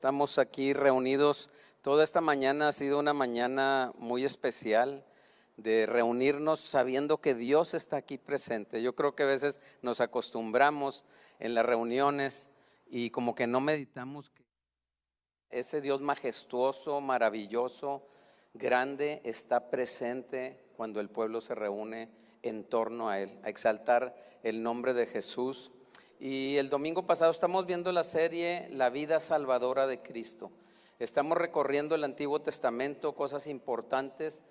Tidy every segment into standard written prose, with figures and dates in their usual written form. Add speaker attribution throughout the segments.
Speaker 1: Estamos aquí reunidos. Toda esta mañana ha sido una mañana muy especial de reunirnos sabiendo que Dios está aquí presente. Yo creo que a veces nos acostumbramos en las reuniones y como que no meditamos que ese Dios majestuoso, maravilloso, grande está presente cuando el pueblo se reúne en torno a Él, a exaltar el nombre de Jesús. Y el domingo pasado estamos viendo la serie La vida salvadora de Cristo. Estamos recorriendo el Antiguo Testamento, cosas importantes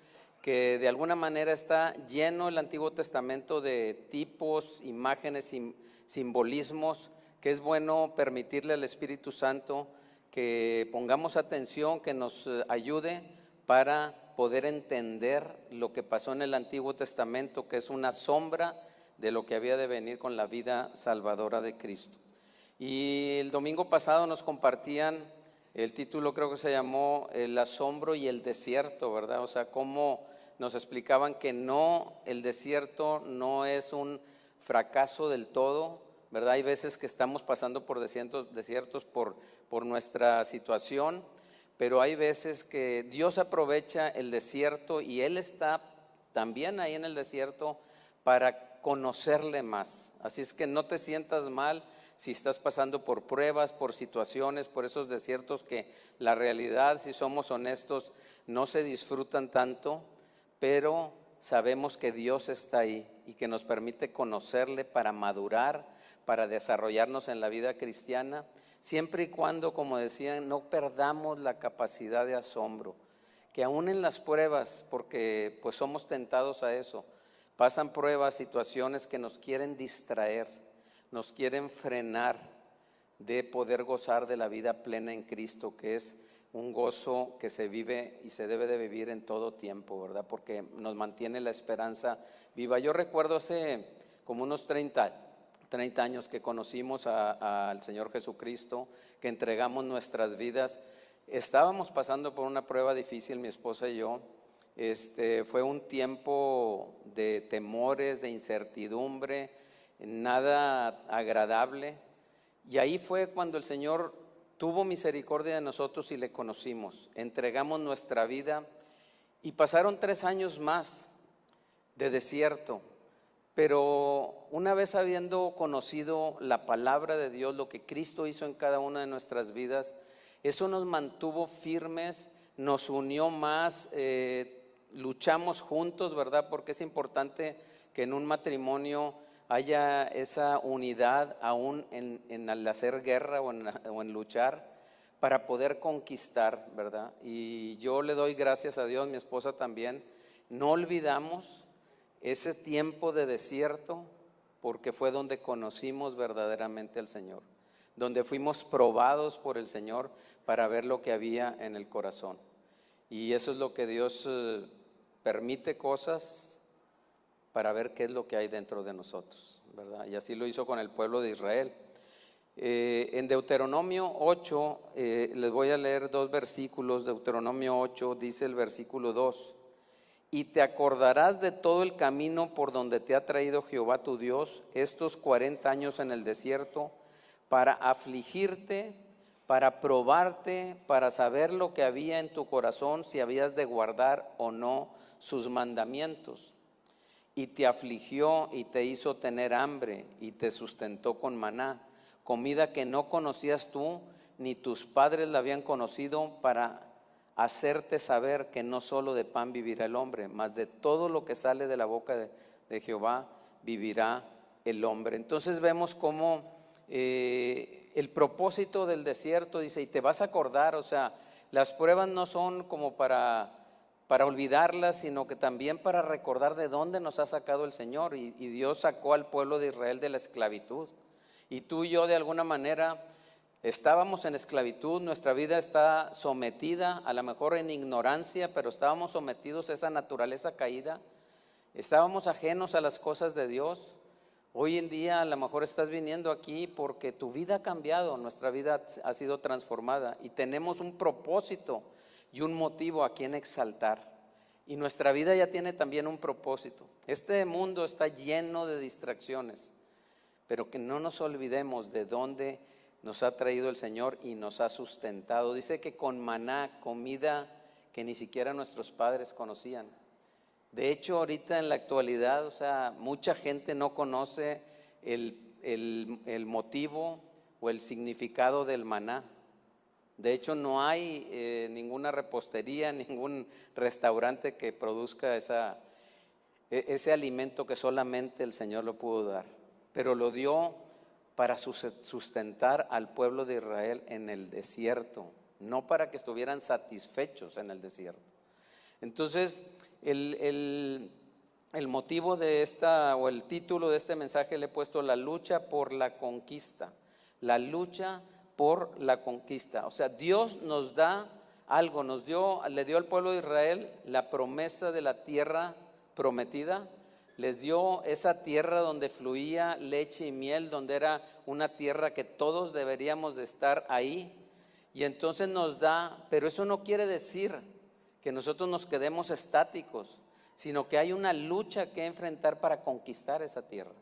Speaker 1: que de alguna manera está lleno el Antiguo Testamento de tipos, imágenes, simbolismos, que es bueno permitirle al Espíritu Santo que pongamos atención, que nos ayude para poder entender lo que pasó en el Antiguo Testamento, que es una sombra de lo que había de venir con la vida salvadora de Cristo. Y el domingo pasado nos compartían, el título creo que se llamó El asombro y el desierto, ¿verdad? O sea, cómo nos explicaban que no, el desierto no es un fracaso del todo, ¿verdad? Hay veces que estamos pasando por desiertos por nuestra situación, pero hay veces que Dios aprovecha el desierto y Él está también ahí en el desierto para conocerle más. Así es que no te sientas mal si estás pasando por pruebas, por situaciones, por esos desiertos que la realidad, si somos honestos, no se disfrutan tanto, pero sabemos que Dios está ahí y que nos permite conocerle para madurar, para desarrollarnos en la vida cristiana, siempre y cuando, como decían, no perdamos la capacidad de asombro, que aún en las pruebas, porque pues somos tentados a eso, pasan pruebas, situaciones que nos quieren distraer, nos quieren frenar de poder gozar de la vida plena en Cristo, que es un gozo que se vive y se debe de vivir en todo tiempo, ¿verdad? Porque nos mantiene la esperanza viva. Yo recuerdo hace como unos 30 años que conocimos al Señor Jesucristo, que entregamos nuestras vidas. Estábamos pasando por una prueba difícil, mi esposa y yo. Fue un tiempo de temores, de incertidumbre, nada agradable. Y ahí fue cuando el Señor tuvo misericordia de nosotros y le conocimos. Entregamos nuestra vida y pasaron 3 años más de desierto. Pero una vez habiendo conocido la palabra de Dios, lo que Cristo hizo en cada una de nuestras vidas, eso nos mantuvo firmes, nos unió más, luchamos juntos, ¿verdad? Porque es importante que en un matrimonio haya esa unidad aún en al hacer guerra o en luchar para poder conquistar, ¿verdad? Y yo le doy gracias a Dios, mi esposa también. No olvidamos ese tiempo de desierto, porque fue donde conocimos verdaderamente al Señor, donde fuimos probados por el Señor para ver lo que había en el corazón. Y eso es lo que Dios permite cosas para ver qué es lo que hay dentro de nosotros, ¿verdad? Y así lo hizo con el pueblo de Israel. En Deuteronomio 8, les voy a leer 2 versículos. Deuteronomio 8 dice el versículo 2: y te acordarás de todo el camino por donde te ha traído Jehová tu Dios estos 40 años en el desierto, para afligirte, para probarte, para saber lo que había en tu corazón, si habías de guardar o no sus mandamientos. Y te afligió y te hizo tener hambre y te sustentó con maná, comida que no conocías tú ni tus padres la habían conocido, para hacerte saber que no solo de pan vivirá el hombre, mas de todo lo que sale de la boca de Jehová vivirá el hombre. Entonces vemos cómo el propósito del desierto, dice, y te vas a acordar, o sea, las pruebas no son como para olvidarlas, sino que también para recordar de dónde nos ha sacado el Señor. Y Dios sacó al pueblo de Israel de la esclavitud. Y tú y yo de alguna manera estábamos en esclavitud, nuestra vida está sometida, a lo mejor en ignorancia, pero estábamos sometidos a esa naturaleza caída, estábamos ajenos a las cosas de Dios. Hoy en día a lo mejor estás viniendo aquí porque tu vida ha cambiado, nuestra vida ha sido transformada y tenemos un propósito y un motivo a quien exaltar. Y nuestra vida ya tiene también un propósito. Este mundo está lleno de distracciones, pero que no nos olvidemos de dónde nos ha traído el Señor y nos ha sustentado. Dice que con maná, comida que ni siquiera nuestros padres conocían. De hecho, ahorita en la actualidad, o sea, mucha gente no conoce el motivo o el significado del maná. De hecho, no hay ninguna repostería, ningún restaurante que produzca ese alimento que solamente el Señor lo pudo dar. Pero lo dio para sustentar al pueblo de Israel en el desierto, no para que estuvieran satisfechos en el desierto. Entonces, el motivo de o el título de este mensaje le he puesto la lucha por la conquista. La lucha por la conquista. O sea, Dios nos da algo, le dio al pueblo de Israel la promesa de la tierra prometida. Les dio esa tierra donde fluía leche y miel, donde era una tierra que todos deberíamos de estar ahí. Y entonces nos da, pero eso no quiere decir que nosotros nos quedemos estáticos, sino que hay una lucha que enfrentar para conquistar esa tierra.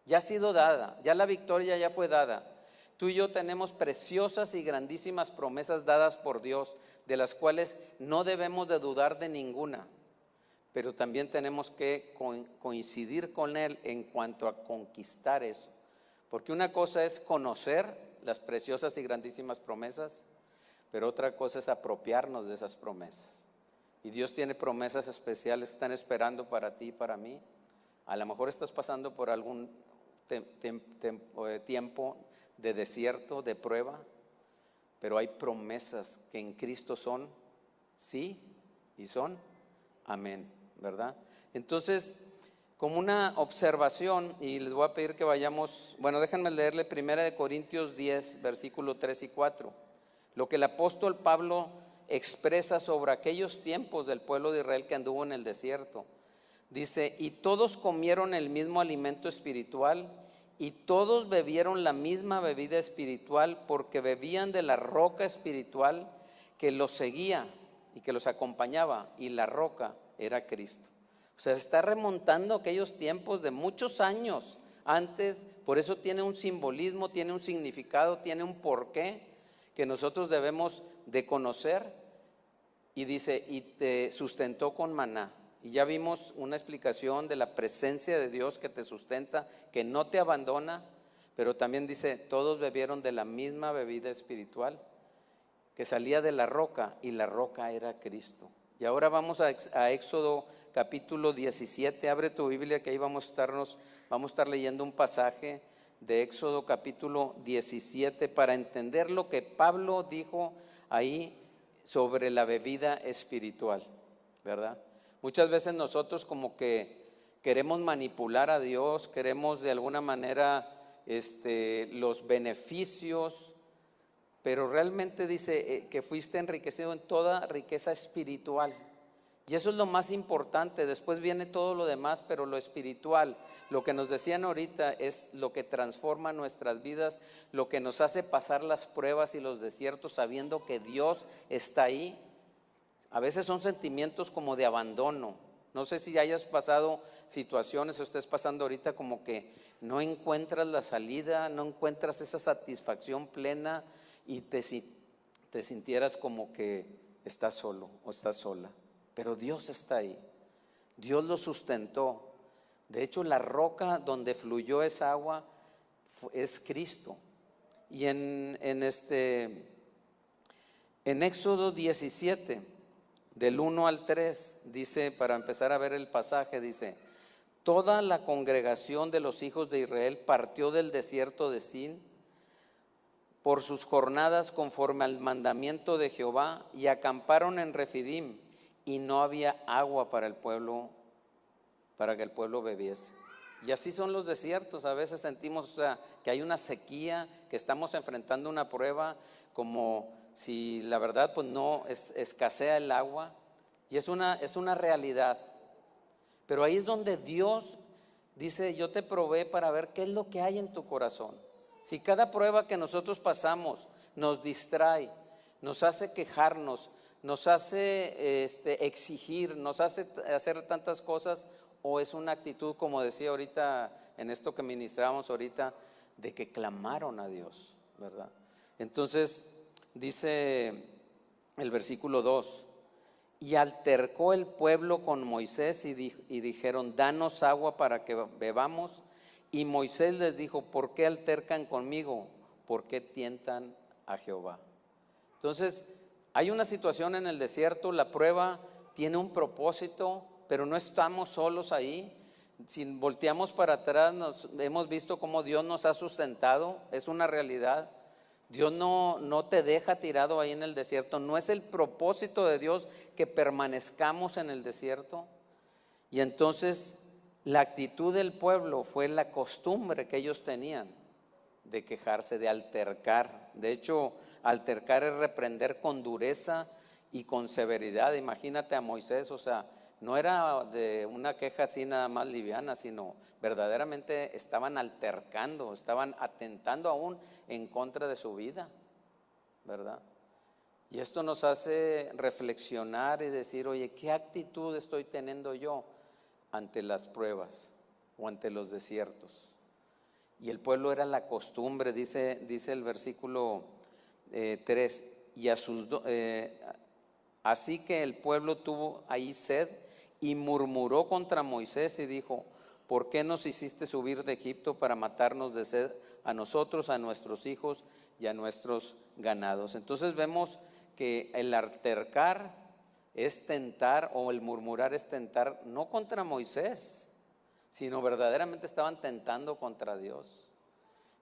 Speaker 1: Ya ha sido dada, ya la victoria ya fue dada. Tú y yo tenemos preciosas y grandísimas promesas dadas por Dios, de las cuales no debemos de dudar de ninguna, pero también tenemos que coincidir con Él en cuanto a conquistar eso. Porque una cosa es conocer las preciosas y grandísimas promesas, pero otra cosa es apropiarnos de esas promesas. Y Dios tiene promesas especiales que están esperando para ti y para mí. A lo mejor estás pasando por algún tiempo de desierto, de prueba, pero hay promesas que en Cristo son sí y son amén, ¿verdad? Entonces, como una observación, y les voy a pedir que vayamos, bueno, déjenme leerle 1 Corintios 10, versículo 3 y 4, lo que el apóstol Pablo expresa sobre aquellos tiempos del pueblo de Israel que anduvo en el desierto. Dice, y todos comieron el mismo alimento espiritual, y todos bebieron la misma bebida espiritual, porque bebían de la roca espiritual que los seguía y que los acompañaba, y la roca era Cristo. O sea, se está remontando aquellos tiempos de muchos años antes, por eso tiene un simbolismo, tiene un significado, tiene un porqué que nosotros debemos de conocer. Y dice, y te sustentó con maná. Y ya vimos una explicación de la presencia de Dios que te sustenta, que no te abandona, pero también dice, todos bebieron de la misma bebida espiritual que salía de la roca, y la roca era Cristo. Y ahora vamos a Éxodo capítulo 17, abre tu Biblia que ahí vamos a estar leyendo un pasaje de Éxodo capítulo 17 para entender lo que Pablo dijo ahí sobre la bebida espiritual, ¿verdad? Muchas veces nosotros como que queremos manipular a Dios, queremos de alguna manera los beneficios, pero realmente dice que fuiste enriquecido en toda riqueza espiritual. Y eso es lo más importante, después viene todo lo demás, pero lo espiritual, lo que nos decían ahorita es lo que transforma nuestras vidas, lo que nos hace pasar las pruebas y los desiertos sabiendo que Dios está ahí. A veces son sentimientos como de abandono. No sé si hayas pasado situaciones o estés pasando ahorita como que no encuentras la salida, no encuentras esa satisfacción plena y te sintieras como que estás solo o estás sola. Pero Dios está ahí, Dios lo sustentó. De hecho, la roca donde fluyó esa agua es Cristo. Y en Éxodo 17, del 1 al 3, dice, para empezar a ver el pasaje, dice, toda la congregación de los hijos de Israel partió del desierto de Sin por sus jornadas conforme al mandamiento de Jehová, y acamparon en Refidim, y no había agua para el pueblo, para que el pueblo bebiese. Y así son los desiertos, a veces sentimos, o sea, que hay una sequía, que estamos enfrentando una prueba, como si la verdad pues no escasea el agua, y es una realidad. Pero ahí es donde Dios dice, yo te probé para ver qué es lo que hay en tu corazón. Si cada prueba que nosotros pasamos nos distrae, nos hace quejarnos, nos hace exigir, nos hace hacer tantas cosas, o es una actitud, como decía ahorita en esto que ministramos ahorita, de que clamaron a Dios, ¿verdad? Entonces dice el versículo 2: y altercó el pueblo con Moisés y dijeron: danos agua para que bebamos. Y Moisés les dijo: ¿por qué altercan conmigo? ¿Por qué tientan a Jehová? Entonces hay una situación en el desierto, la prueba tiene un propósito, pero no estamos solos ahí. Si volteamos para atrás, hemos visto cómo Dios nos ha sustentado, es una realidad. Dios no te deja tirado ahí en el desierto. No es el propósito de Dios que permanezcamos en el desierto. Y entonces la actitud del pueblo fue la costumbre que ellos tenían de quejarse, de altercar. De hecho, altercar es reprender con dureza y con severidad. Imagínate a Moisés, o sea, no era de una queja así nada más liviana, sino verdaderamente estaban altercando, estaban atentando aún en contra de su vida, ¿verdad? Y esto nos hace reflexionar y decir: oye, ¿qué actitud estoy teniendo yo ante las pruebas o ante los desiertos? Y el pueblo era la costumbre, dice el versículo 3: y así que el pueblo tuvo ahí sed y murmuró contra Moisés y dijo: ¿por qué nos hiciste subir de Egipto para matarnos de sed a nosotros, a nuestros hijos y a nuestros ganados? Entonces vemos que el altercar es tentar, o el murmurar es tentar, no contra Moisés, sino verdaderamente estaban tentando contra Dios.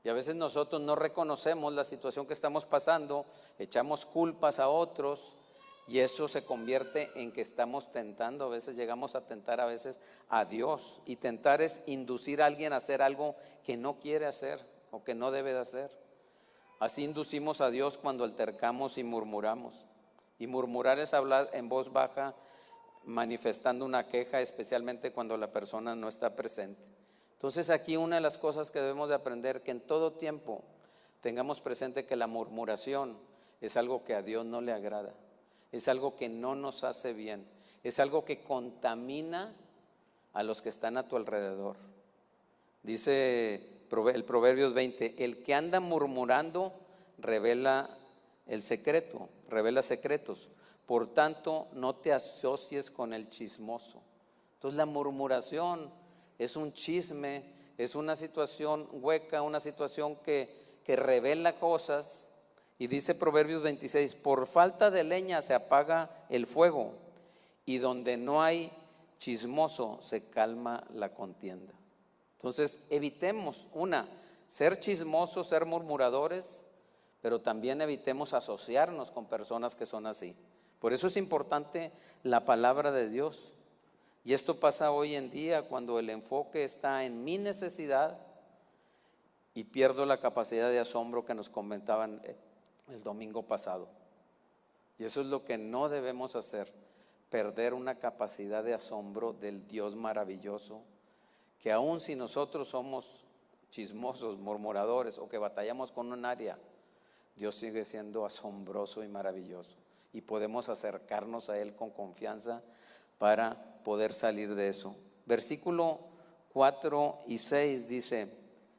Speaker 1: Y a veces nosotros no reconocemos la situación que estamos pasando, echamos culpas a otros, y eso se convierte en que estamos tentando. A veces llegamos a tentar a veces a Dios, y tentar es inducir a alguien a hacer algo que no quiere hacer o que no debe de hacer. Así inducimos a Dios cuando altercamos y murmuramos. Y murmurar es hablar en voz baja, manifestando una queja, especialmente cuando la persona no está presente. Entonces aquí una de las cosas que debemos de aprender, que en todo tiempo tengamos presente que la murmuración es algo que a Dios no le agrada, es algo que no nos hace bien, es algo que contamina a los que están a tu alrededor. Dice el Proverbios 20: el que anda murmurando revela el secreto, revela secretos. Por tanto, no te asocies con el chismoso. Entonces la murmuración es un chisme, es una situación hueca, una situación que revela cosas. Y dice Proverbios 26: por falta de leña se apaga el fuego, y donde no hay chismoso se calma la contienda. Entonces evitemos, ser chismosos, ser murmuradores, pero también evitemos asociarnos con personas que son así. Por eso es importante la palabra de Dios. Y esto pasa hoy en día cuando el enfoque está en mi necesidad y pierdo la capacidad de asombro que nos comentaban el domingo pasado. Y eso es lo que no debemos hacer, perder una capacidad de asombro del Dios maravilloso, que aun si nosotros somos chismosos, murmuradores, o que batallamos con un área, Dios sigue siendo asombroso y maravilloso, y podemos acercarnos a Él con confianza para poder salir de eso. Versículo 4 y 6 dice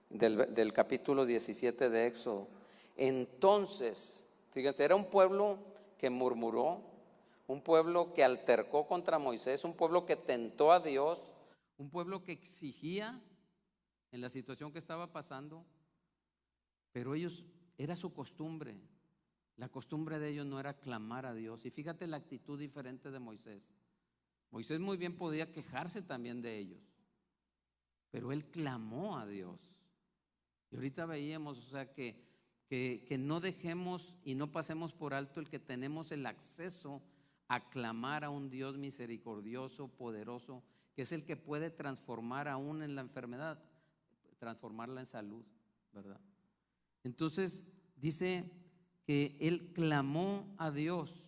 Speaker 1: del capítulo 17 de Éxodo: entonces, fíjense, era un pueblo que murmuró, un pueblo que altercó contra Moisés, un pueblo que tentó a Dios, un pueblo que exigía en la situación que estaba pasando, pero ellos, era su costumbre. La costumbre de ellos no era clamar a Dios. Y fíjate la actitud diferente de Moisés. Moisés muy bien podía quejarse también de ellos, pero él clamó a Dios. Y ahorita veíamos, o sea, que no dejemos y no pasemos por alto el que tenemos el acceso a clamar a un Dios misericordioso, poderoso, que es el que puede transformar aún en la enfermedad, transformarla en salud, ¿verdad? Entonces dice que él clamó a Dios.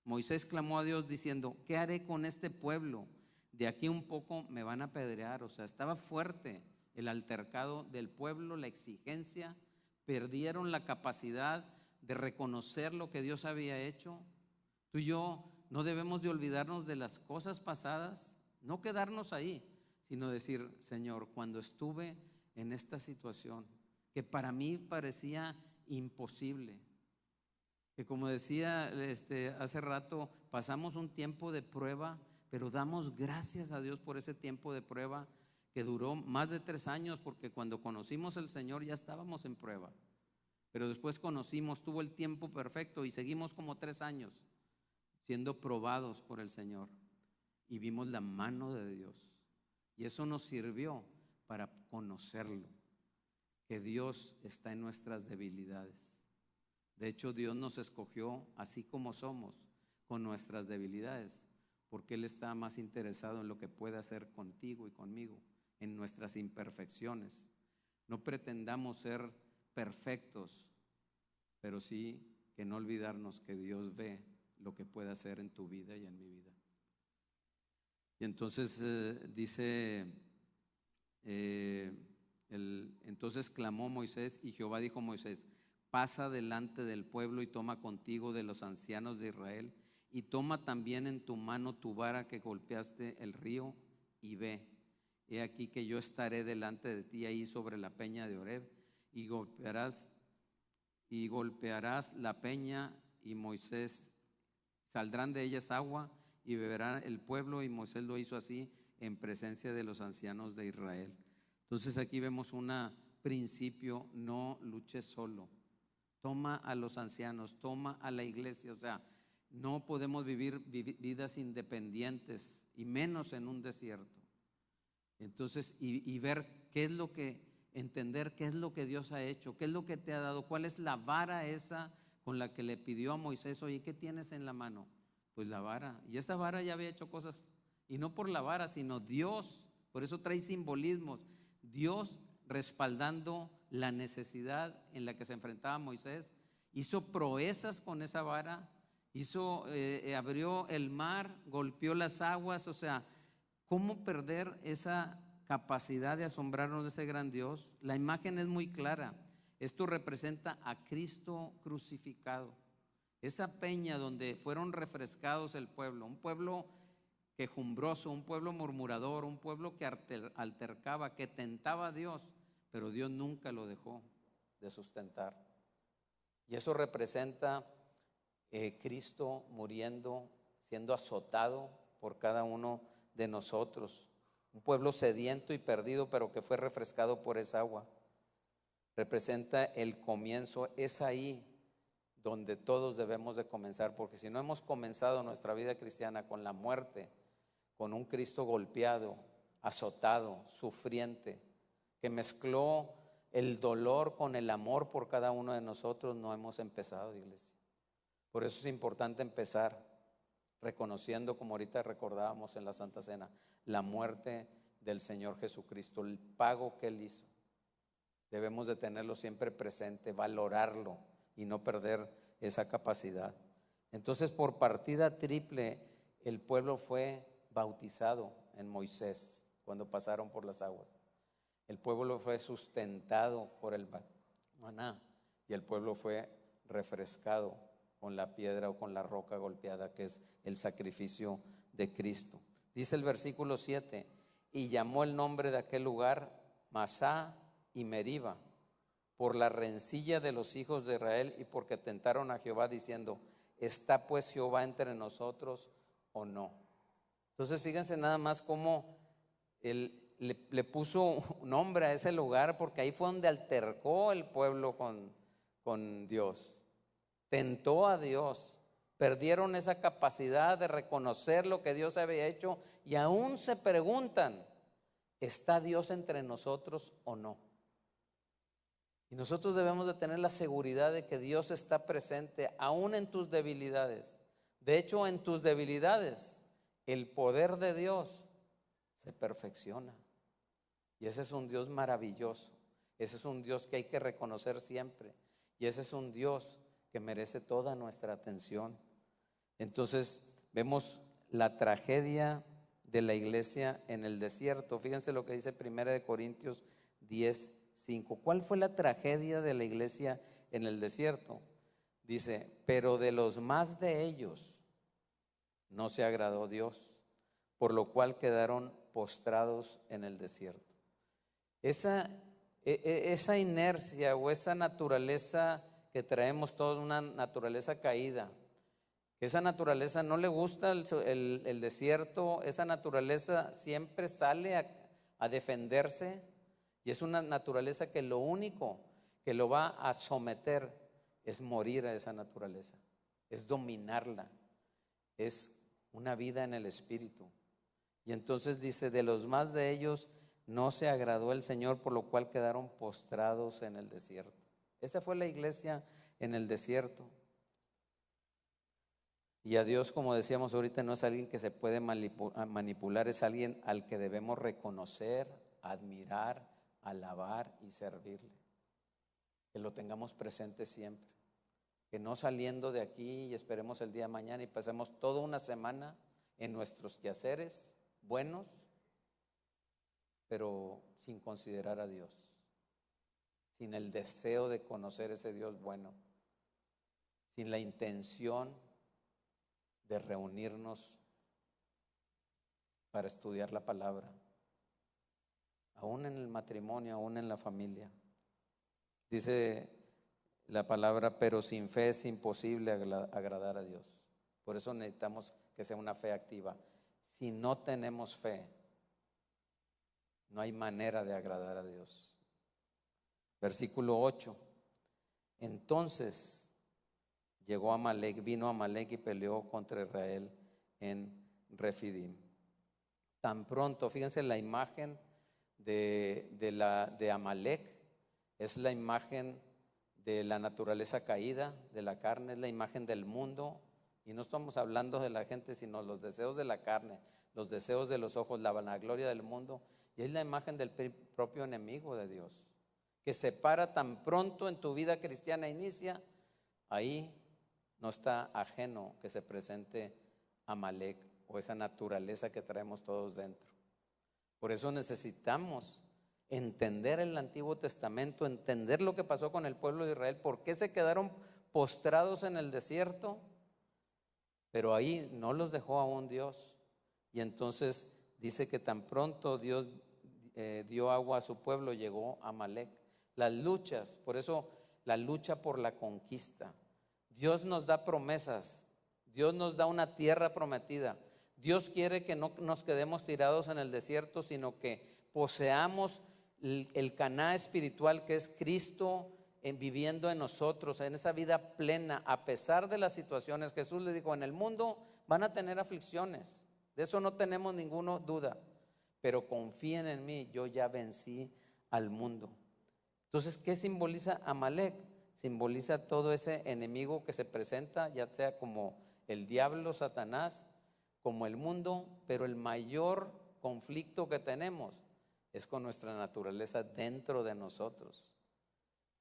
Speaker 1: Moisés clamó a Dios diciendo: ¿qué haré con este pueblo? De aquí un poco me van a apedrear. O sea, estaba fuerte el altercado del pueblo, la exigencia. Perdieron la capacidad de reconocer lo que Dios había hecho. Tú y yo no debemos de olvidarnos de las cosas pasadas, no quedarnos ahí, sino decir: Señor, cuando estuve en esta situación que para mí parecía imposible. Que como decía hace rato, pasamos un tiempo de prueba, pero damos gracias a Dios por ese tiempo de prueba que duró más de 3 años, porque cuando conocimos al Señor ya estábamos en prueba, pero después tuvo el tiempo perfecto y seguimos como 3 años siendo probados por el Señor y vimos la mano de Dios, y eso nos sirvió para conocerlo, que Dios está en nuestras debilidades. De hecho, Dios nos escogió así como somos, con nuestras debilidades, porque Él está más interesado en lo que puede hacer contigo y conmigo, en nuestras imperfecciones. No pretendamos ser perfectos, pero sí que no olvidarnos que Dios ve lo que puede hacer en tu vida y en mi vida. Y entonces dice, entonces clamó Moisés, y Jehová dijo a Moisés: pasa delante del pueblo y toma contigo de los ancianos de Israel, y toma también en tu mano tu vara que golpeaste el río, y ve. He aquí que yo estaré delante de ti ahí sobre la peña de Horeb, y golpearás la peña, y Moisés, saldrán de ellas agua, y beberá el pueblo. Y Moisés lo hizo así en presencia de los ancianos de Israel. Entonces aquí vemos un principio: no luches solo. Toma a los ancianos, toma a la iglesia. O sea, no podemos vivir vidas independientes, y menos en un desierto. Entonces, y ver entender qué es lo que Dios ha hecho, qué es lo que te ha dado, cuál es la vara esa con la que le pidió a Moisés: oye, ¿qué tienes en la mano? Pues la vara. Y esa vara ya había hecho cosas, y no por la vara, sino Dios. Por eso trae simbolismos. Dios respaldando la necesidad en la que se enfrentaba Moisés, hizo proezas con esa vara, abrió el mar, golpeó las aguas. O sea, ¿cómo perder esa capacidad de asombrarnos de ese gran Dios? La imagen es muy clara. Esto representa a Cristo crucificado. Esa peña donde fueron refrescados el pueblo, un pueblo quejumbroso, un pueblo murmurador, un pueblo que altercaba, que tentaba a Dios, pero Dios nunca lo dejó de sustentar. Y eso representa Cristo muriendo, siendo azotado por cada uno de nosotros. Un pueblo sediento y perdido, pero que fue refrescado por esa agua. Representa el comienzo. Es ahí donde todos debemos de comenzar, porque si no hemos comenzado nuestra vida cristiana con la muerte, con un Cristo golpeado, azotado, sufriente, que mezcló el dolor con el amor por cada uno de nosotros, no hemos empezado, iglesia. Por eso es importante empezar reconociendo, como ahorita recordábamos en la Santa Cena, la muerte del Señor Jesucristo, el pago que Él hizo. Debemos de tenerlo siempre presente, valorarlo y no perder esa capacidad. Entonces, por partida triple, el pueblo fue bautizado en Moisés cuando pasaron por las aguas. El pueblo fue sustentado por el maná, y el pueblo fue refrescado con la piedra o con la roca golpeada, que es el sacrificio de Cristo. Dice el versículo 7: y llamó el nombre de aquel lugar Masá y Meriba, por la rencilla de los hijos de Israel, y porque tentaron a Jehová diciendo: ¿está pues Jehová entre nosotros o no? Entonces fíjense nada más cómo él le puso nombre a ese lugar, porque ahí fue donde altercó el pueblo con Dios. Tentó a Dios, perdieron esa capacidad de reconocer lo que Dios había hecho, y aún se preguntan: ¿está Dios entre nosotros o no? Y nosotros debemos de tener la seguridad de que Dios está presente aún en tus debilidades. De hecho, en tus debilidades el poder de Dios se perfecciona, y ese es un Dios maravilloso. Ese es un Dios que hay que reconocer siempre, y ese es un Dios que merece toda nuestra atención. Entonces vemos la tragedia de la iglesia en el desierto. Fíjense lo que dice 1 Corintios 10:5. ¿Cuál fue la tragedia de la iglesia en el desierto? Dice: pero de los más de ellos no se agradó Dios, por lo cual quedaron postrados en el desierto. Esa inercia o esa naturaleza que traemos todos una naturaleza caída, que esa naturaleza no le gusta el desierto, esa naturaleza siempre sale a defenderse, y es una naturaleza que lo único que lo va a someter es morir a esa naturaleza, es dominarla, es una vida en el espíritu. Y entonces dice, de los más de ellos no se agradó el Señor, por lo cual quedaron postrados en el desierto. Esta fue la iglesia en el desierto. Y a Dios, como decíamos ahorita, no es alguien que se puede manipular, es alguien al que debemos reconocer, admirar, alabar y servirle. Que lo tengamos presente siempre. Que no saliendo de aquí y esperemos el día de mañana y pasemos toda una semana en nuestros quehaceres buenos, pero sin considerar a Dios, sin el deseo de conocer ese Dios bueno, sin la intención de reunirnos para estudiar la palabra, aún en el matrimonio, aún en la familia. Dice la palabra, pero sin fe es imposible agradar a Dios. Por eso necesitamos que sea una fe activa. Si no tenemos fe, no hay manera de agradar a Dios. Versículo 8. Entonces llegó Amalek, vino Amalek y peleó contra Israel en Refidim. Tan pronto, fíjense la imagen de Amalek, es la imagen de la naturaleza caída, de la carne, es la imagen del mundo. Y no estamos hablando de la gente, sino los deseos de la carne, los deseos de los ojos, la vanagloria del mundo. Y es la imagen del propio enemigo de Dios, que se para tan pronto en tu vida cristiana inicia, ahí no está ajeno que se presente Amalek o esa naturaleza que traemos todos dentro. Por eso necesitamos entender el Antiguo Testamento, entender lo que pasó con el pueblo de Israel, por qué se quedaron postrados en el desierto, pero ahí no los dejó aún Dios. Y entonces dice que tan pronto Dios dio agua a su pueblo, llegó Amalek. Las luchas, por eso la lucha por la conquista. Dios nos da promesas, Dios nos da una tierra prometida. Dios quiere que no nos quedemos tirados en el desierto, sino que poseamos el Caná espiritual que es Cristo viviendo en nosotros, en esa vida plena, a pesar de las situaciones. Jesús le dijo, en el mundo van a tener aflicciones, de eso no tenemos ninguna duda, pero confíen en mí, yo ya vencí al mundo. Entonces, ¿qué simboliza Amalek? Simboliza todo ese enemigo que se presenta, ya sea como el diablo, Satanás, como el mundo, pero el mayor conflicto que tenemos es con nuestra naturaleza dentro de nosotros.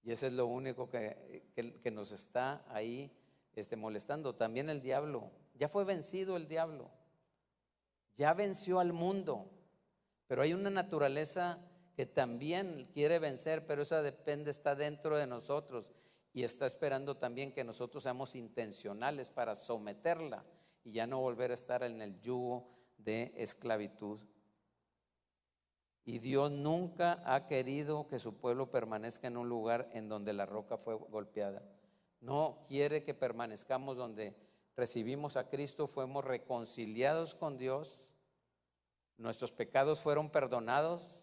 Speaker 1: Y ese es lo único que nos está ahí molestando. También el diablo, ya fue vencido el diablo, ya venció al mundo, pero hay una naturaleza que también quiere vencer, pero esa está dentro de nosotros y está esperando también que nosotros seamos intencionales para someterla y ya no volver a estar en el yugo de esclavitud. Y Dios nunca ha querido que su pueblo permanezca en un lugar en donde la roca fue golpeada. No quiere que permanezcamos donde recibimos a Cristo, fuimos reconciliados con Dios, nuestros pecados fueron perdonados,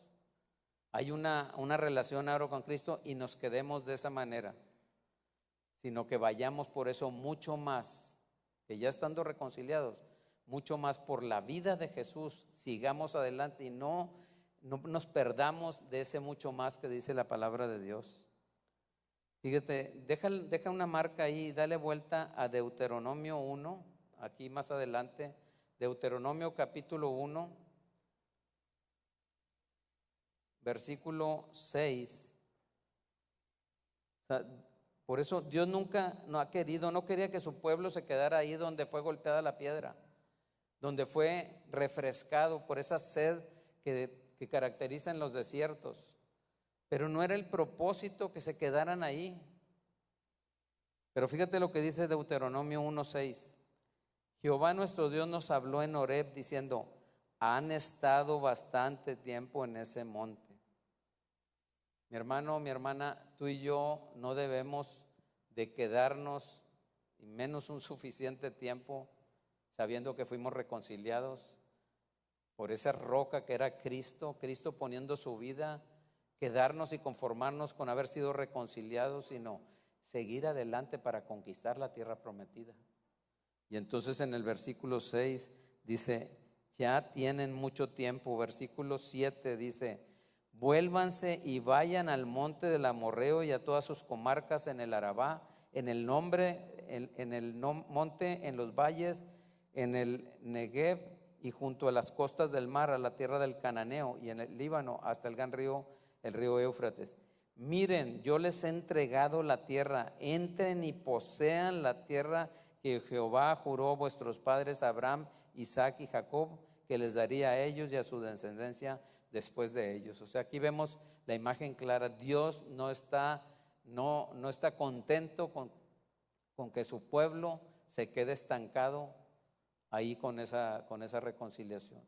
Speaker 1: hay una relación ahora con Cristo y nos quedemos de esa manera, sino que vayamos por eso mucho más, que ya estando reconciliados, mucho más por la vida de Jesús, sigamos adelante y no nos perdamos de ese mucho más que dice la palabra de Dios. Fíjate, deja una marca ahí, dale vuelta a Deuteronomio 1, aquí más adelante, Deuteronomio capítulo 1, versículo 6. O sea, por eso Dios nunca no quería que su pueblo se quedara ahí donde fue golpeada la piedra, donde fue refrescado por esa sed que caracteriza en los desiertos. Pero no era el propósito que se quedaran ahí. Pero fíjate lo que dice Deuteronomio 1:6. Jehová nuestro Dios nos habló en Horeb diciendo, han estado bastante tiempo en ese monte. Mi hermano, mi hermana, tú y yo no debemos de quedarnos y menos un suficiente tiempo sabiendo que fuimos reconciliados por esa roca que era Cristo, Cristo poniendo su vida, quedarnos y conformarnos con haber sido reconciliados, sino seguir adelante para conquistar la tierra prometida. Y entonces en el versículo 6 dice, ya tienen mucho tiempo. Versículo 7 dice, vuélvanse y vayan al monte del Amorreo y a todas sus comarcas en el Arabá, en el monte, en los valles, en el Negev y junto a las costas del mar, a la tierra del Cananeo y en el Líbano hasta el gran río, el río Éufrates. Miren, yo les he entregado la tierra, entren y posean la tierra que Jehová juró a vuestros padres Abraham, Isaac y Jacob, que les daría a ellos y a su descendencia después de ellos. O sea, aquí vemos la imagen clara. Dios no está contento con que su pueblo se quede estancado ahí con esa reconciliación.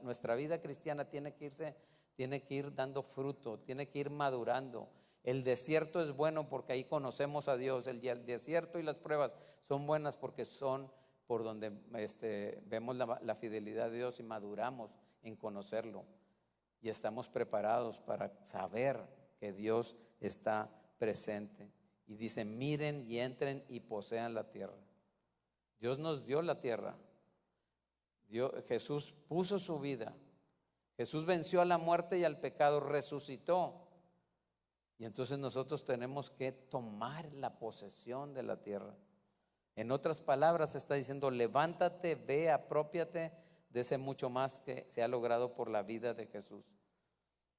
Speaker 1: Nuestra vida cristiana tiene que ir dando fruto, tiene que ir madurando. El desierto es bueno porque ahí conocemos a Dios. El desierto y las pruebas son buenas porque son por donde vemos la fidelidad de Dios y maduramos en conocerlo. Y estamos preparados para saber que Dios está presente. Y dice, miren y entren y posean la tierra. Dios nos dio la tierra. Jesús puso su vida. Jesús venció a la muerte y al pecado, resucitó. Y entonces nosotros tenemos que tomar la posesión de la tierra. En otras palabras está diciendo, levántate, ve, apropiate de ese mucho más que se ha logrado por la vida de Jesús.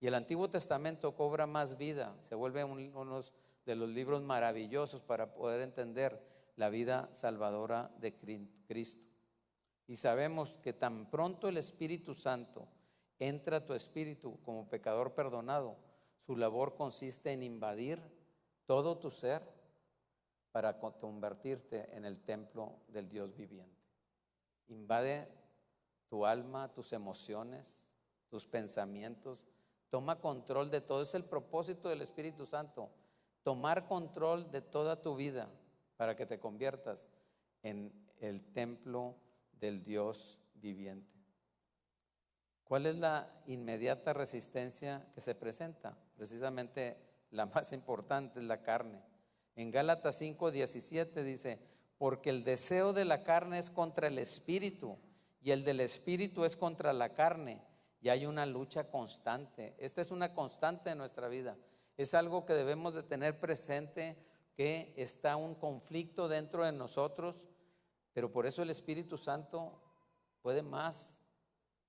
Speaker 1: Y el Antiguo Testamento cobra más vida, se vuelve uno de los libros maravillosos para poder entender la vida salvadora de Cristo. Y sabemos que tan pronto el Espíritu Santo entra a tu espíritu como pecador perdonado, su labor consiste en invadir todo tu ser para convertirte en el templo del Dios viviente. Invade tu alma, tus emociones, tus pensamientos. Toma control de todo. Es el propósito del Espíritu Santo. Tomar control de toda tu vida para que te conviertas en el templo del Dios viviente. ¿Cuál es la inmediata resistencia que se presenta? Precisamente la más importante es la carne. En Gálatas 5:17 dice, porque el deseo de la carne es contra el espíritu y el del espíritu es contra la carne, y hay una lucha constante. Esta es una constante de nuestra vida. Es algo que debemos de tener presente, que está un conflicto dentro de nosotros, pero por eso el Espíritu Santo puede más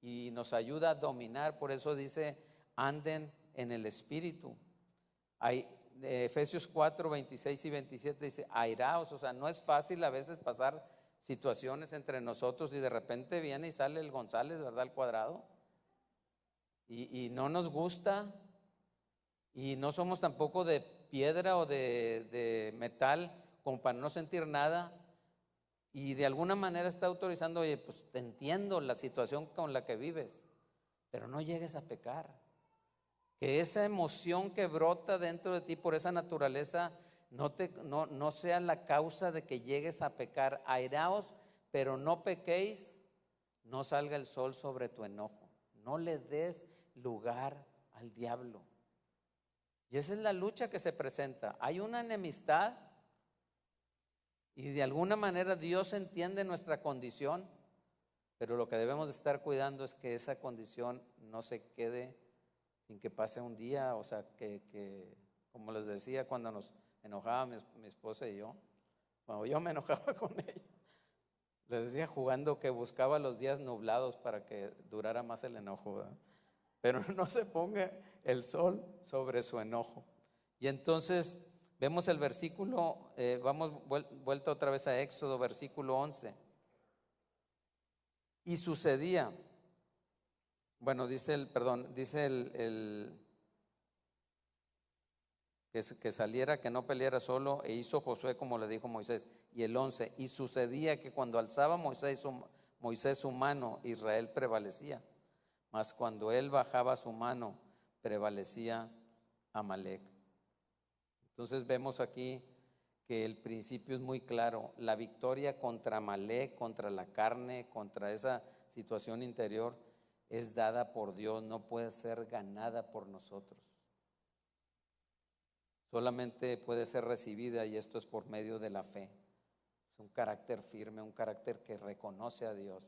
Speaker 1: y nos ayuda a dominar. Por eso dice, anden en el Espíritu. Efesios 4:26 y 27 dice, airaos. O sea, no es fácil a veces pasar situaciones entre nosotros y de repente viene y sale el González, ¿verdad? Al cuadrado. Y no nos gusta, y no somos tampoco de piedra o de metal como para no sentir nada. Y de alguna manera está autorizando, oye, pues te entiendo la situación con la que vives, pero no llegues a pecar. Que esa emoción que brota dentro de ti por esa naturaleza no sea la causa de que llegues a pecar. Airaos, pero no pequéis, no salga el sol sobre tu enojo. No le des lugar al diablo. Y esa es la lucha que se presenta. Hay una enemistad. Y de alguna manera Dios entiende nuestra condición, pero lo que debemos estar cuidando es que esa condición no se quede sin que pase un día. O sea, que como les decía, cuando nos enojaba mi esposa y yo, cuando yo me enojaba con ella, les decía jugando que buscaba los días nublados para que durara más el enojo, ¿verdad? Pero no se ponga el sol sobre su enojo. Y entonces vemos el versículo, vamos vuelta otra vez a Éxodo, versículo 11. Y sucedía, bueno, dice que saliera, que no peleara solo, e hizo Josué como le dijo Moisés. Y el 11, y sucedía que cuando alzaba Moisés su mano, Israel prevalecía, mas cuando él bajaba su mano, prevalecía Amalec. Entonces vemos aquí que el principio es muy claro. La victoria contra Amalek, contra la carne, contra esa situación interior, es dada por Dios, no puede ser ganada por nosotros. Solamente puede ser recibida, y esto es por medio de la fe. Es un carácter firme, un carácter que reconoce a Dios.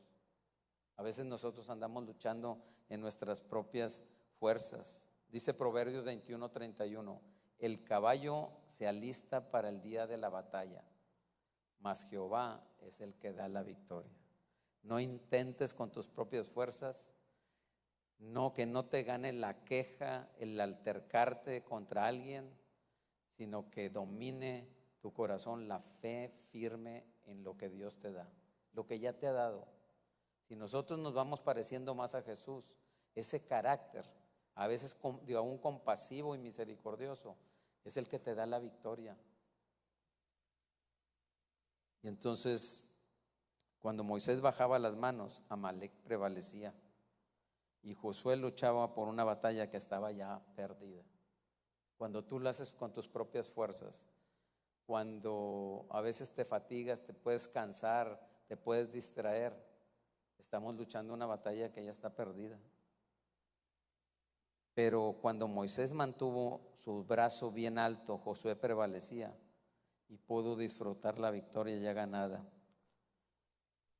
Speaker 1: A veces nosotros andamos luchando en nuestras propias fuerzas. Dice Proverbios 21:31, el caballo se alista para el día de la batalla, mas Jehová es el que da la victoria. No intentes con tus propias fuerzas, no, que no te gane la queja, el altercarte contra alguien, sino que domine tu corazón la fe firme en lo que Dios te da, lo que ya te ha dado. Si nosotros nos vamos pareciendo más a Jesús, ese carácter, a veces aún compasivo y misericordioso, es el que te da la victoria. Y entonces, cuando Moisés bajaba las manos, Amalek prevalecía. Y Josué luchaba por una batalla que estaba ya perdida. Cuando tú lo haces con tus propias fuerzas, cuando a veces te fatigas, te puedes cansar, te puedes distraer, estamos luchando una batalla que ya está perdida. Pero cuando Moisés mantuvo su brazo bien alto, Josué prevalecía y pudo disfrutar la victoria ya ganada.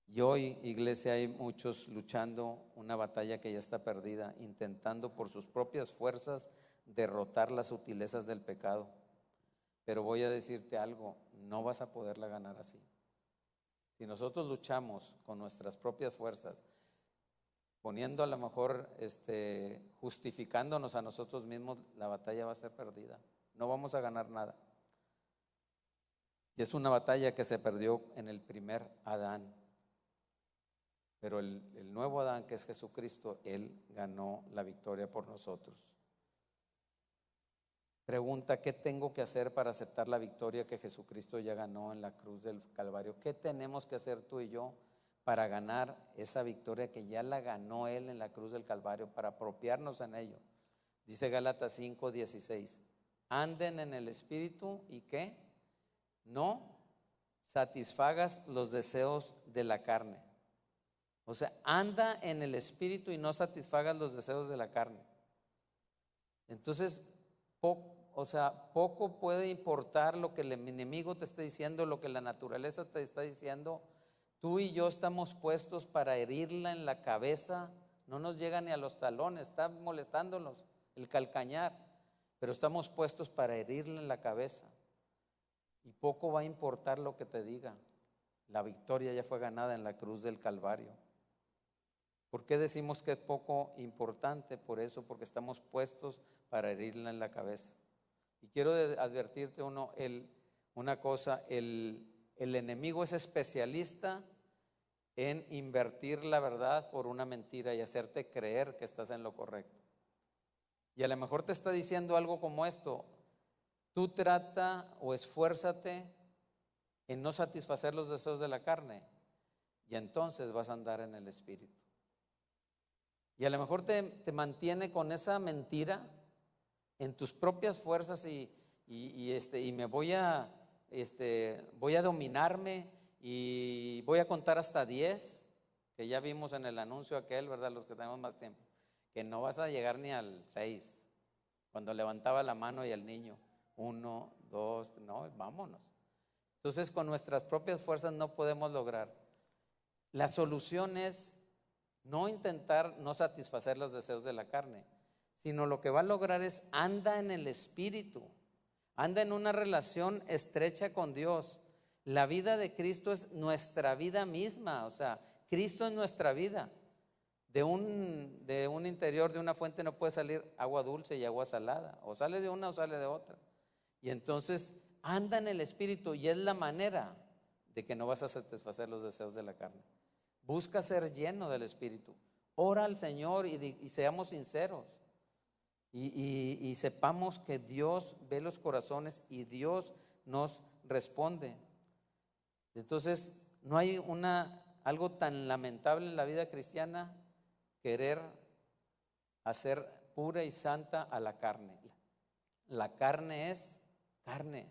Speaker 1: Y hoy, iglesia, hay muchos luchando una batalla que ya está perdida, intentando por sus propias fuerzas derrotar las sutilezas del pecado. Pero voy a decirte algo, no vas a poderla ganar así. Si nosotros luchamos con nuestras propias fuerzas, poniendo a lo mejor, justificándonos a nosotros mismos, la batalla va a ser perdida. No vamos a ganar nada. Y es una batalla que se perdió en el primer Adán. Pero el nuevo Adán, que es Jesucristo, Él ganó la victoria por nosotros. Pregunta, ¿qué tengo que hacer para aceptar la victoria que Jesucristo ya ganó en la cruz del Calvario? ¿Qué tenemos que hacer tú y yo para ganar esa victoria que ya la ganó Él en la cruz del Calvario, para apropiarnos en ello? Dice Gálatas 5:16, anden en el Espíritu y ¿qué? No satisfagas los deseos de la carne. O sea, anda en el Espíritu y no satisfagas los deseos de la carne. Entonces, poco puede importar lo que el enemigo te está diciendo, lo que la naturaleza te está diciendo. Tú y yo estamos puestos para herirla en la cabeza, no nos llega ni a los talones, está molestándonos el calcañar, pero estamos puestos para herirla en la cabeza. Y poco va a importar lo que te diga. La victoria ya fue ganada en la cruz del Calvario. ¿Por qué decimos que es poco importante? Por eso, porque estamos puestos para herirla en la cabeza. Y quiero advertirte una cosa, el enemigo es especialista en invertir la verdad por una mentira y hacerte creer que estás en lo correcto. Y a lo mejor te está diciendo algo como esto: tú trata o esfuérzate en no satisfacer los deseos de la carne, y entonces vas a andar en el Espíritu. Y a lo mejor te mantiene con esa mentira en tus propias fuerzas y me voy a dominarme y voy a contar hasta 10, que ya vimos en el anuncio aquel, ¿verdad? Los que tenemos más tiempo, que no vas a llegar ni al 6, cuando levantaba la mano y el niño, 1, 2, no, vámonos. Entonces, con nuestras propias fuerzas no podemos lograr. La solución es no intentar no satisfacer los deseos de la carne, sino lo que va a lograr es anda en el Espíritu, anda en una relación estrecha con Dios. La vida de Cristo es nuestra vida misma, o sea, Cristo es nuestra vida. De un interior, de una fuente no puede salir agua dulce y agua salada, o sale de una o sale de otra. Y entonces anda en el Espíritu, y es la manera de que no vas a satisfacer los deseos de la carne. Busca ser lleno del Espíritu. Ora al Señor y seamos sinceros. Y sepamos que Dios ve los corazones y Dios nos responde. Entonces, no hay algo tan lamentable en la vida cristiana, querer hacer pura y santa a la carne. La carne es carne.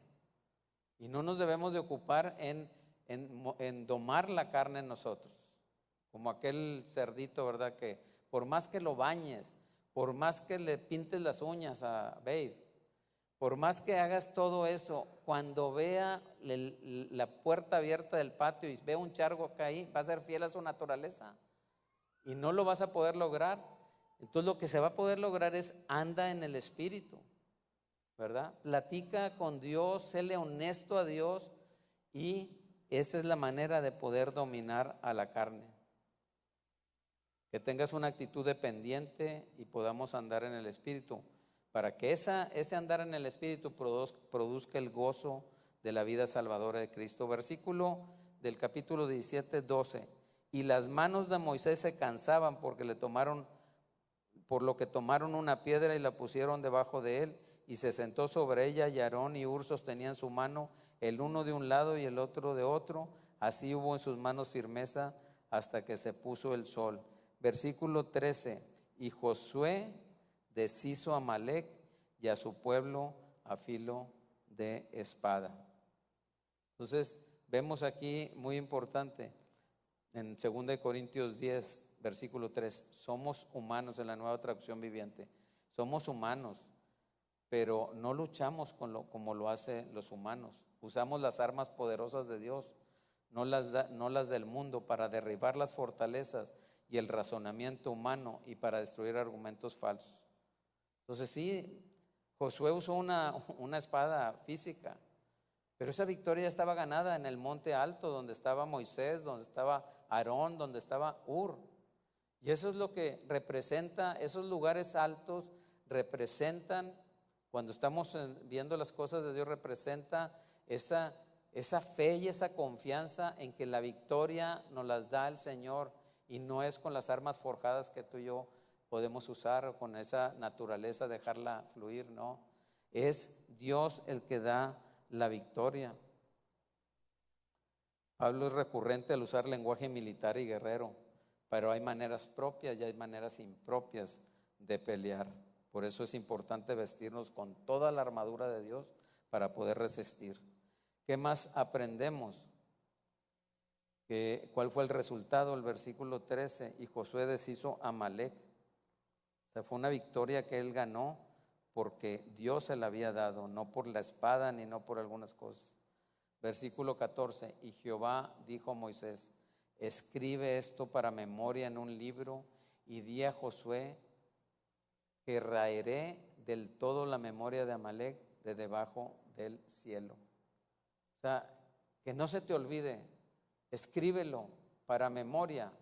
Speaker 1: Y no nos debemos de ocupar en domar la carne en nosotros, como aquel cerdito, ¿verdad? Que por más que lo bañes, por más que le pintes las uñas a Babe, por más que hagas todo eso, cuando vea la puerta abierta del patio y vea un charco acá ahí, va a ser fiel a su naturaleza y no lo vas a poder lograr. Entonces lo que se va a poder lograr es anda en el Espíritu, ¿verdad? Platica con Dios, séle honesto a Dios, y esa es la manera de poder dominar a la carne. Que tengas una actitud dependiente y podamos andar en el Espíritu, para que ese andar en el Espíritu produzca el gozo de la vida salvadora de Cristo. Versículo del capítulo 17, 12. Y las manos de Moisés se cansaban por lo que tomaron una piedra y la pusieron debajo de él, y se sentó sobre ella, y Aarón y Hur sostenían su mano, el uno de un lado y el otro de otro. Así hubo en sus manos firmeza hasta que se puso el sol. Versículo 13. Y Josué deshizo a Amalec y a su pueblo a filo de espada. Entonces vemos aquí muy importante en 2 Corintios 10, versículo 3, somos humanos, en la Nueva Traducción Viviente, somos humanos, pero no luchamos como lo hacen los humanos. Usamos las armas poderosas de Dios, no las del mundo, para derribar las fortalezas y el razonamiento humano y para destruir argumentos falsos. Entonces sí, Josué usó una espada física, pero esa victoria estaba ganada en el monte alto, donde estaba Moisés, donde estaba Aarón, donde estaba Hur. Y eso es lo que representa, esos lugares altos representan, cuando estamos viendo las cosas de Dios, representa esa fe y esa confianza en que la victoria nos las da el Señor, y no es con las armas forjadas que tú y yo podemos usar, o con esa naturaleza dejarla fluir, no. Es Dios el que da la victoria. Pablo es recurrente al usar lenguaje militar y guerrero, pero hay maneras propias y hay maneras impropias de pelear. Por eso es importante vestirnos con toda la armadura de Dios para poder resistir. ¿Qué más aprendemos? ¿Cuál fue el resultado? El versículo 13, y Josué deshizo a Amalec. O sea, fue una victoria que él ganó porque Dios se la había dado, no por la espada ni no por algunas cosas. Versículo 14, y Jehová dijo a Moisés, escribe esto para memoria en un libro, y di a Josué que raeré del todo la memoria de Amalec de debajo del cielo. O sea, que no se te olvide, escríbelo para memoria,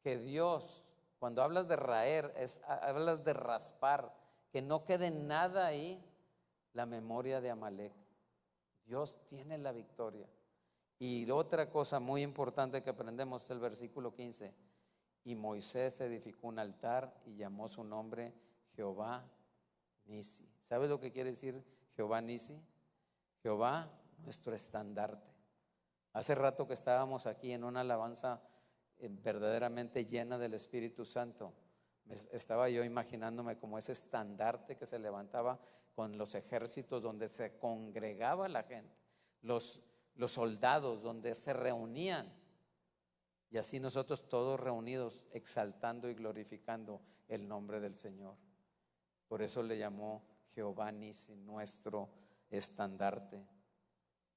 Speaker 1: que Dios, cuando hablas de raer, hablas de raspar, que no quede nada ahí, la memoria de Amalec. Dios tiene la victoria. Y otra cosa muy importante que aprendemos es el versículo 15. Y Moisés edificó un altar y llamó su nombre Jehová Nisi. ¿Sabes lo que quiere decir Jehová Nisi? Jehová, nuestro estandarte. Hace rato que estábamos aquí en una alabanza verdaderamente llena del Espíritu Santo, estaba yo imaginándome como ese estandarte que se levantaba con los ejércitos, donde se congregaba la gente, los soldados, donde se reunían, y así nosotros todos reunidos exaltando y glorificando el nombre del Señor. Por eso le llamó Jehová Nisi, nuestro estandarte.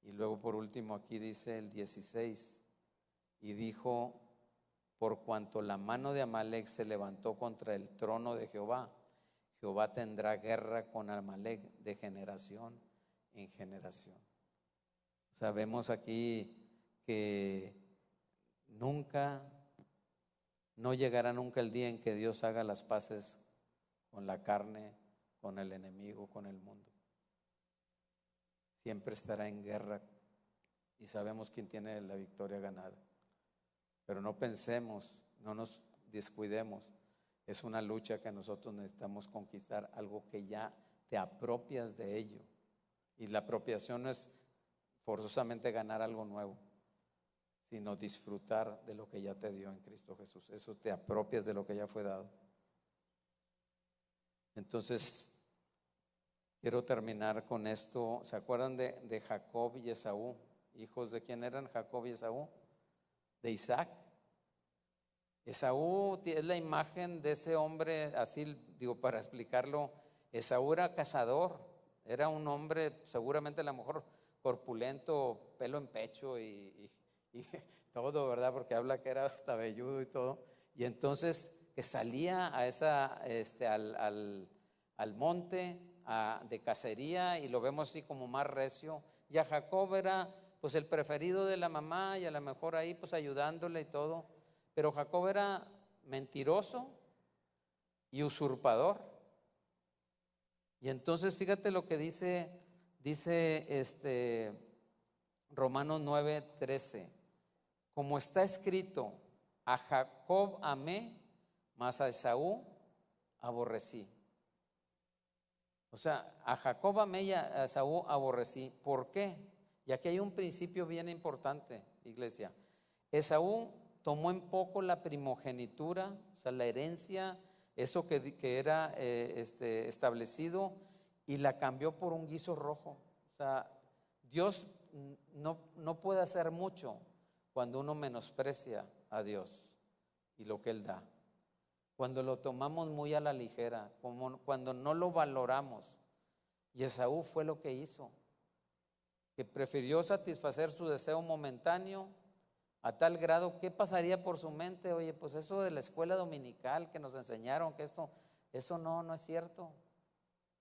Speaker 1: Y luego por último aquí dice el 16, y dijo, por cuanto la mano de Amalec se levantó contra el trono de Jehová, Jehová tendrá guerra con Amalec de generación en generación. Sabemos aquí que no llegará nunca el día en que Dios haga las paces con la carne, con el enemigo, con el mundo. Siempre estará en guerra y sabemos quién tiene la victoria ganada. Pero no pensemos, no nos descuidemos. Es una lucha que nosotros necesitamos conquistar, algo que ya te apropias de ello. Y la apropiación no es forzosamente ganar algo nuevo, sino disfrutar de lo que ya te dio en Cristo Jesús. Eso, te apropias de lo que ya fue dado. Entonces, Quiero terminar con esto. ¿Se acuerdan de Jacob y Esaú? ¿Hijos de quién eran Jacob y Esaú? De Isaac. Esaú es la imagen de ese hombre, así digo para explicarlo. Esaú era cazador, era un hombre seguramente a lo mejor corpulento, pelo en pecho y todo, ¿verdad? Porque habla que era hasta velludo y todo. Y entonces que salía a al monte de cacería, y lo vemos así como más recio. Y a Jacob era pues el preferido de la mamá, y a lo mejor ahí pues ayudándole y todo. Pero Jacob era mentiroso y usurpador. Y entonces fíjate lo que dice Romanos 9:13. Como está escrito, a Jacob amé, mas a Esaú aborrecí. O sea, a Jacob amé y a Esaú aborrecí. ¿Por qué? Y aquí hay un principio bien importante, iglesia. Esaú tomó en poco la primogenitura, o sea, la herencia, eso que era establecido, y la cambió por un guiso rojo. O sea, Dios no puede hacer mucho cuando uno menosprecia a Dios y lo que Él da. Cuando lo tomamos muy a la ligera, cuando no lo valoramos. Y Esaú fue lo que hizo, que prefirió satisfacer su deseo momentáneo a tal grado. ¿Qué pasaría por su mente? Oye, pues eso de la escuela dominical que nos enseñaron, que eso no es cierto.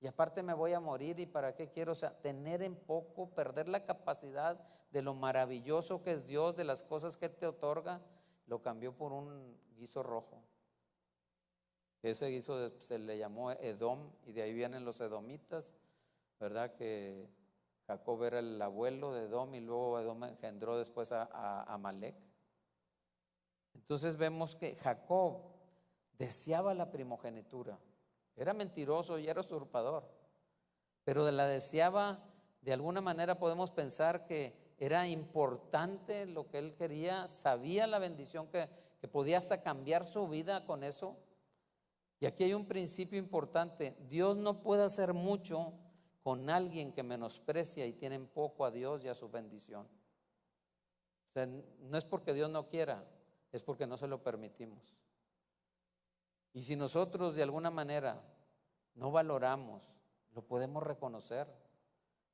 Speaker 1: Y aparte me voy a morir, ¿y para qué quiero? O sea, tener en poco, perder la capacidad de lo maravilloso que es Dios, de las cosas que te otorga, lo cambió por un guiso rojo. Ese guiso se le llamó Edom, y de ahí vienen los edomitas, ¿verdad? Que Jacob era el abuelo de Edom, y luego Edom engendró después a Amalek. Entonces vemos que Jacob deseaba la primogenitura. Era mentiroso y era usurpador, pero la deseaba. De alguna manera podemos pensar que era importante lo que él quería, sabía la bendición que podía hasta cambiar su vida con eso. Y aquí hay un principio importante: Dios no puede hacer mucho con alguien que menosprecia y tiene en poco a Dios y a su bendición. O sea, no es porque Dios no quiera, es porque no se lo permitimos. Y si nosotros de alguna manera no valoramos, lo podemos reconocer.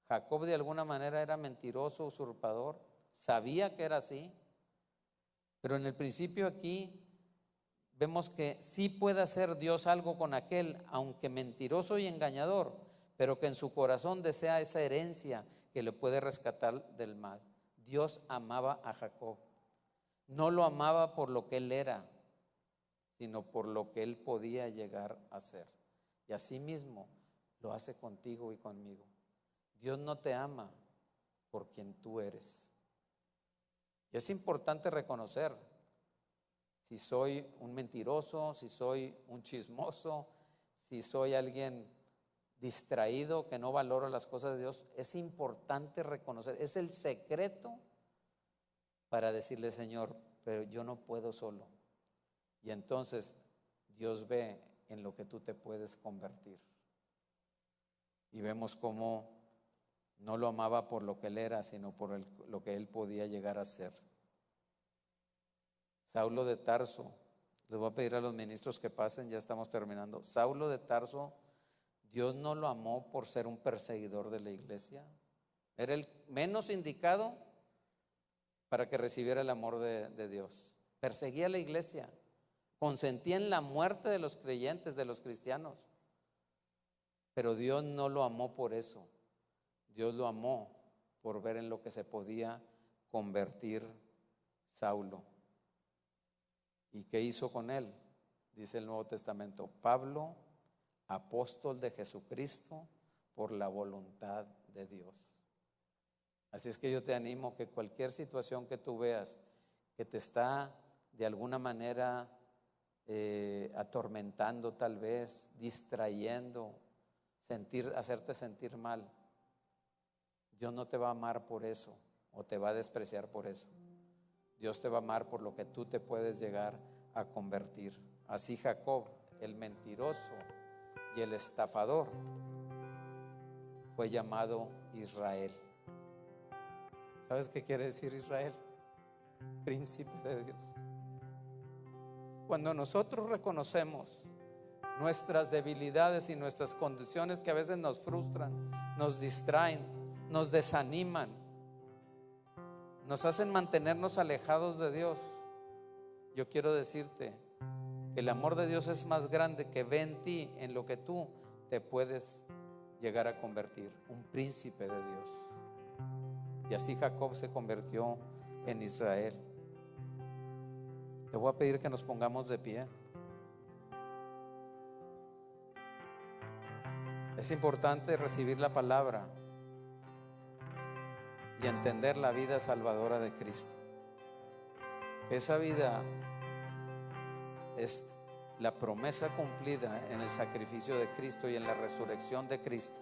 Speaker 1: Jacob de alguna manera era mentiroso, usurpador, sabía que era así, pero en el principio aquí vemos que sí puede hacer Dios algo con aquel, aunque mentiroso y engañador, pero que en su corazón desea esa herencia que le puede rescatar del mal. Dios amaba a Jacob. No lo amaba por lo que él era, sino por lo que él podía llegar a ser. Y así mismo lo hace contigo y conmigo. Dios no te ama por quien tú eres. Y es importante reconocer si soy un mentiroso, si soy un chismoso, si soy alguien distraído que no valora las cosas de Dios. Es importante reconocer, es el secreto para decirle: Señor, pero yo no puedo solo. Y entonces Dios ve en lo que tú te puedes convertir. Y vemos cómo no lo amaba por lo que él era, sino por lo que él podía llegar a ser. Saulo de Tarso, les voy a pedir a los ministros que pasen, ya estamos terminando. Saulo de Tarso, Dios no lo amó por ser un perseguidor de la iglesia. Era el menos indicado para que recibiera el amor de Dios. Perseguía a la iglesia, consentía en la muerte de los creyentes, de los cristianos. Pero Dios no lo amó por eso. Dios lo amó por ver en lo que se podía convertir Saulo. ¿Y qué hizo con él? Dice el Nuevo Testamento: Pablo, apóstol de Jesucristo por la voluntad de Dios. Así es que yo te animo que cualquier situación que tú veas que te está de alguna manera atormentando, tal vez distrayendo, hacerte sentir mal, Dios no te va a amar por eso o te va a despreciar por eso. Dios te va a amar por lo que tú te puedes llegar a convertir. Así Jacob, el mentiroso y el estafador, fue llamado Israel. ¿Sabes qué quiere decir Israel? Príncipe de Dios. Cuando nosotros reconocemos nuestras debilidades y nuestras condiciones que a veces nos frustran, nos distraen, nos desaniman, nos hacen mantenernos alejados de Dios, yo quiero decirte que el amor de Dios es más grande, que ve en ti en lo que tú te puedes llegar a convertir, un príncipe de Dios. Y así Jacob se convirtió en Israel. Te voy a pedir que nos pongamos de pie. Es importante recibir la palabra y entender la vida salvadora de Cristo. Que esa vida es la promesa cumplida en el sacrificio de Cristo y en la resurrección de Cristo.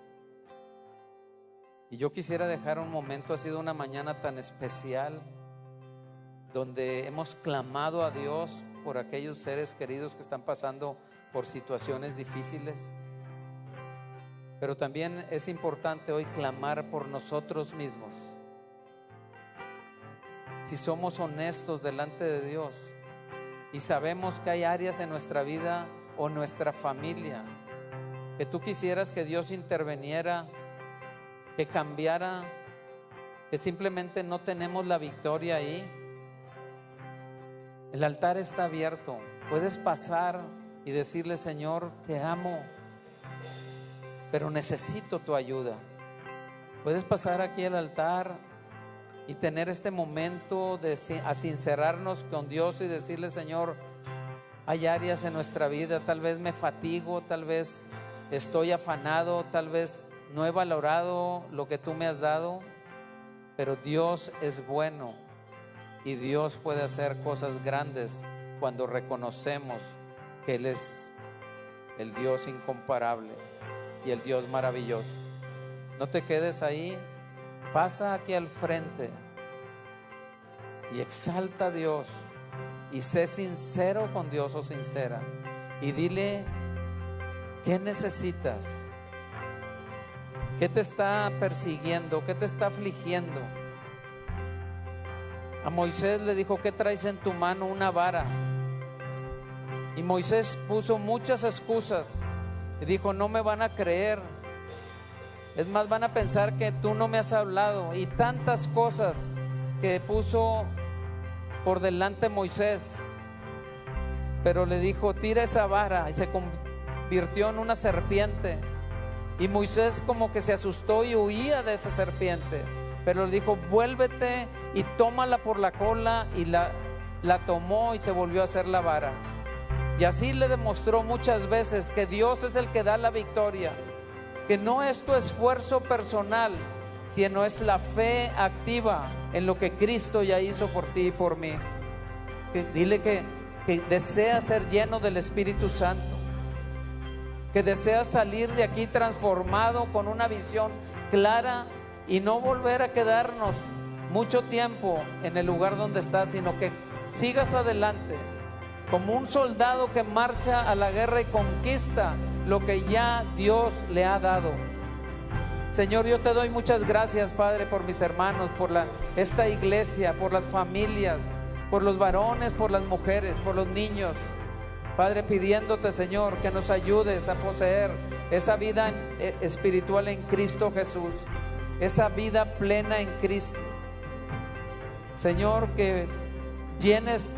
Speaker 1: Y yo quisiera dejar un momento, ha sido una mañana tan especial, donde hemos clamado a Dios por aquellos seres queridos que están pasando por situaciones difíciles. Pero también es importante hoy clamar por nosotros mismos. Si somos honestos delante de Dios y sabemos que hay áreas en nuestra vida o nuestra familia que tú quisieras que Dios interviniera, que cambiara, que simplemente no tenemos la victoria ahí, el altar está abierto. Puedes pasar y decirle: Señor, te amo, pero necesito tu ayuda. Puedes pasar aquí al altar y tener este momento de sincerarnos con Dios y decirle: Señor, hay áreas en nuestra vida, tal vez me fatigo, tal vez estoy afanado, tal vez no he valorado lo que tú me has dado, pero Dios es bueno y Dios puede hacer cosas grandes cuando reconocemos que Él es el Dios incomparable y el Dios maravilloso. No te quedes ahí, pasa aquí al frente y exalta a Dios y sé sincero con Dios o sincera y dile: ¿qué necesitas? ¿Qué te está persiguiendo? ¿Qué te está afligiendo? A Moisés le dijo: ¿qué traes en tu mano? Una vara. Y Moisés puso muchas excusas y dijo: no me van a creer, es más, van a pensar que tú no me has hablado. Y tantas cosas que puso por delante Moisés, pero le dijo: tira esa vara, y se convirtió en una serpiente. Y Moisés como que se asustó y huía de esa serpiente, pero le dijo: vuélvete y tómala por la cola, y la tomó y se volvió a hacer la vara. Y así le demostró muchas veces que Dios es el que da la victoria, que no es tu esfuerzo personal, sino es la fe activa en lo que Cristo ya hizo por ti y por mí. Dile que desea ser lleno del Espíritu Santo, que desea salir de aquí transformado con una visión clara y no volver a quedarnos mucho tiempo en el lugar donde estás, sino que sigas adelante como un soldado que marcha a la guerra y conquista lo que ya Dios le ha dado. Señor, yo te doy muchas gracias, Padre, por mis hermanos, por esta iglesia, por las familias, por los varones, por las mujeres, por los niños. Padre, pidiéndote, Señor, que nos ayudes a poseer esa vida espiritual en Cristo Jesús, esa vida plena en Cristo. Señor, que llenes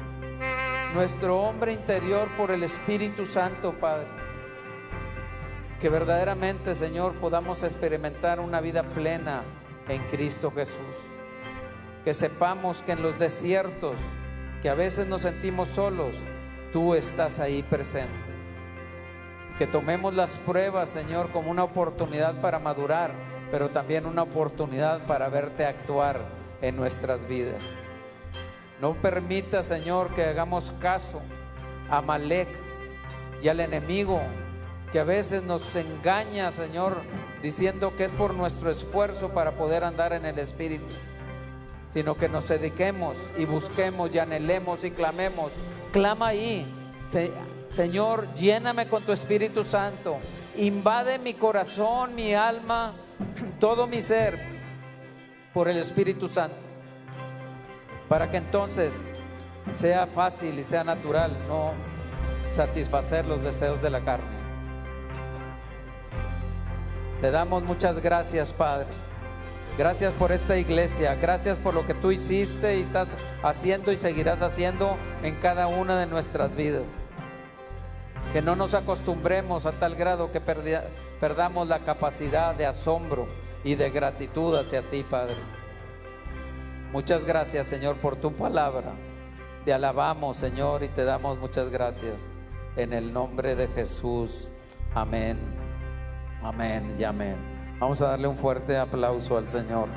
Speaker 1: nuestro hombre interior por el Espíritu Santo, Padre. Que verdaderamente, Señor, podamos experimentar una vida plena en Cristo Jesús. Que sepamos que en los desiertos, que a veces nos sentimos solos, tú estás ahí presente. Que tomemos las pruebas, Señor, como una oportunidad para madurar, pero también una oportunidad para verte actuar en nuestras vidas. No permita, Señor, que hagamos caso a Amalek y al enemigo, que a veces nos engaña, Señor, diciendo que es por nuestro esfuerzo para poder andar en el Espíritu, sino que nos dediquemos y busquemos y anhelemos y clamemos. Clama ahí: Señor, lléname con tu Espíritu Santo, invade mi corazón, mi alma,
Speaker 2: todo mi ser por el Espíritu Santo, para que entonces sea fácil y sea natural no satisfacer los deseos de la carne. Te damos muchas gracias, Padre. Gracias por esta iglesia, gracias por lo que tú hiciste y estás haciendo y seguirás haciendo en cada una de nuestras vidas. Que no nos acostumbremos a tal grado que perdamos la capacidad de asombro y de gratitud hacia ti, Padre. Muchas gracias, Señor, por tu palabra. Te alabamos, Señor, y te damos muchas gracias en el nombre de Jesús. Amén, amén y amén. Vamos a darle un fuerte aplauso al Señor.